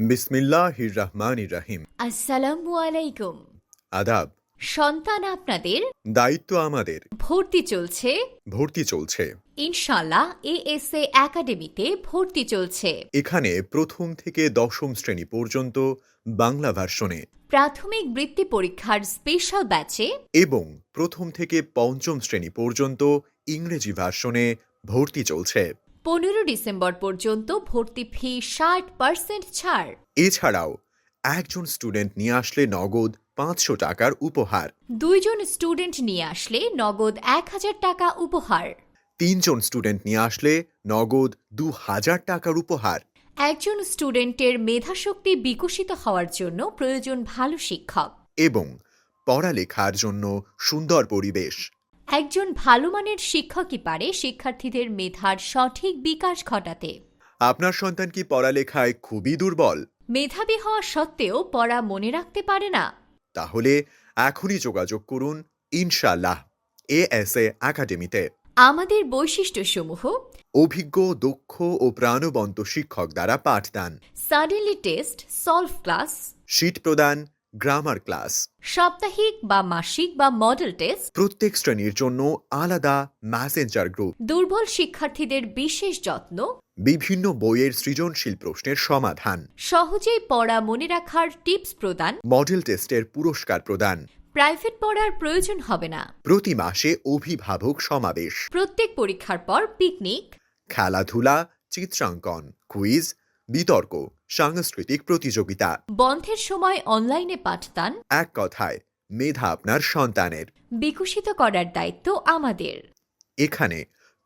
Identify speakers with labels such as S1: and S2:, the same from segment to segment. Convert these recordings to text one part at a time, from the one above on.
S1: বিসমিল্লাহির রহমানির রহিম।
S2: আসসালামু আলাইকুম।
S1: আদাব।
S2: সন্তান আপনাদের,
S1: দায়িত্ব আমাদের।
S2: ভর্তি চলছে
S1: ভর্তি চলছে।
S2: ইনশাল্লাহ এএসএ একাডেমিতে ভর্তি চলছে।
S1: এখানে প্রথম থেকে দশম শ্রেণী পর্যন্ত বাংলা ভার্সনে
S2: প্রাথমিক বৃত্তি পরীক্ষার স্পেশাল ব্যাচে
S1: এবং প্রথম থেকে পঞ্চম শ্রেণী পর্যন্ত ইংরেজি ভার্সনে ভর্তি চলছে।
S2: 15 ডিসেম্বর পর্যন্ত ভর্তি ফি 60% ছাড়।
S1: এছাড়াও একজন স্টুডেন্ট নিয়ে আসলে নগদ 500 টাকার উপহার,
S2: 2 জন স্টুডেন্ট নিয়ে আসলে নগদ 1000 টাকা উপহার,
S1: 3 জন স্টুডেন্ট নিয়ে আসলে নগদ 2000 টাকার উপহার।
S2: একজন স্টুডেন্টের মেধাশক্তি বিকশিত হওয়ার জন্য প্রয়োজন ভালো শিক্ষক,
S1: এবং পড়ালেখার জন্য সুন্দর পরিবেশ।
S2: একজন ভালো মানের শিক্ষকই পারে শিক্ষার্থীদের মেধার সঠিক বিকাশ ঘটাতে।
S1: আপনার সন্তান কি পড়ালেখায় খুবই দুর্বল?
S2: মেধাবী হওয়া সত্ত্বেও পড়া মনে রাখতে পারে না?
S1: তাহলে এখনই যোগাযোগ করুন ইনশাআল্লাহ এএসএ একাডেমিতে।
S2: আমাদের বৈশিষ্ট্যসমূহ:
S1: অভিজ্ঞ, দক্ষ ও প্রাণবন্ত শিক্ষক দ্বারা পাঠদান,
S2: suddenly test, solve class,
S1: sheet প্রদান, গ্রামার ক্লাস,
S2: সাপ্তাহিক বা মাসিক বা মডেল টেস্ট,
S1: প্রত্যেক শ্রেণীর জন্য আলাদা মেসেঞ্জার গ্রুপ,
S2: দুর্বল শিক্ষার্থীদের বিশেষ যত্ন,
S1: বিভিন্ন বইয়ের সৃজনশীল প্রশ্নের সমাধান,
S2: সহজেই পড়া মনে রাখার টিপস প্রদান,
S1: মডেল টেস্টের পুরস্কার প্রদান।
S2: প্রাইভেট পড়ার প্রয়োজন হবে না।
S1: প্রতি মাসে অভিভাবক সমাবেশ,
S2: প্রত্যেক পরীক্ষার পর পিকনিক,
S1: খেলাধুলা, চিত্রাঙ্কন, কুইজ, বিতর্ক, সাংস্কৃতিক প্রতিযোগিতা।
S2: বন্ধের সময় অনলাইনে পাঠদান।
S1: এক কথায় মেধা আপনার সন্তানের।
S2: বিকশিত করার দায়িত্ব আমাদের।
S1: এখানে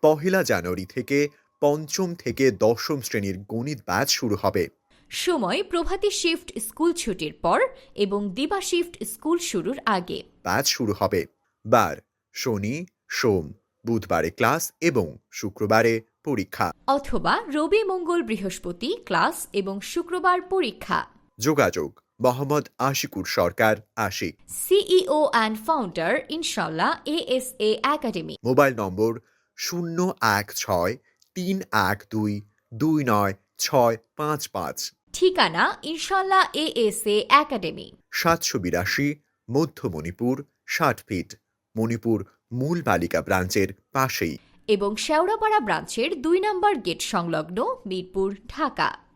S1: 1 জানুয়ারি থেকে পঞ্চম থেকে দশম শ্রেণীর গণিত ব্যাচ শুরু হবে।
S2: সময় প্রভাতী শিফট স্কুল ছুটির পর এবং দিবা শিফট স্কুল শুরুর আগে।
S1: ব্যাচ শুরু হবে বার শনি, সোম, বুধবারে ক্লাস এবং শুক্রবারে পরীক্ষা।
S2: অথবা রবি, মঙ্গল, বৃহস্পতি ক্লাস এবং শুক্রবার পরীক্ষা।
S1: যোগাযোগ মোহাম্মদ আশিকুর সরকার, আশিক,
S2: সিইও অ্যান্ড ফাউন্ডার, ইনশাল্লাহ এএসএ একাডেমি।
S1: মোবাইল নম্বর 01631229655।
S2: ঠিকানা ইনশাল্লাহ এএসএ একাডেমি,
S1: 782 মধ্য মণিপুর, 60 ফিট, মণিপুর মূল বালিকা ব্রাঞ্চের পাশেই
S2: এবং শেওড়াপাড়া ব্রাঞ্চের 2 নম্বর গেট সংলগ্ন, মিরপুর, ঢাকা।